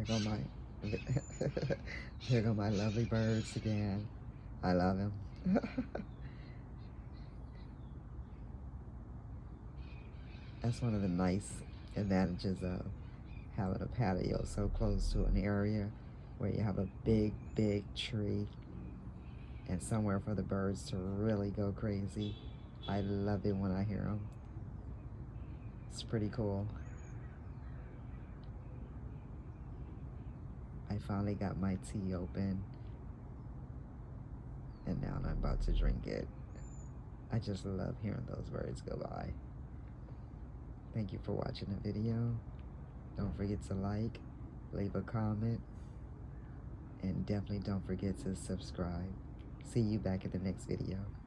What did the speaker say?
There go my, there go my lovely birds again. I love them. That's one of the nice advantages of having a patio so close to an area where you have a big, big tree and somewhere for the birds to really go crazy. I love it when I hear them. It's pretty cool. I finally got my tea open and now I'm about to drink it. I just love hearing those birds go by. Thank you for watching the video. Don't forget to like, leave a comment, and definitely don't forget to subscribe. See you back in the next video.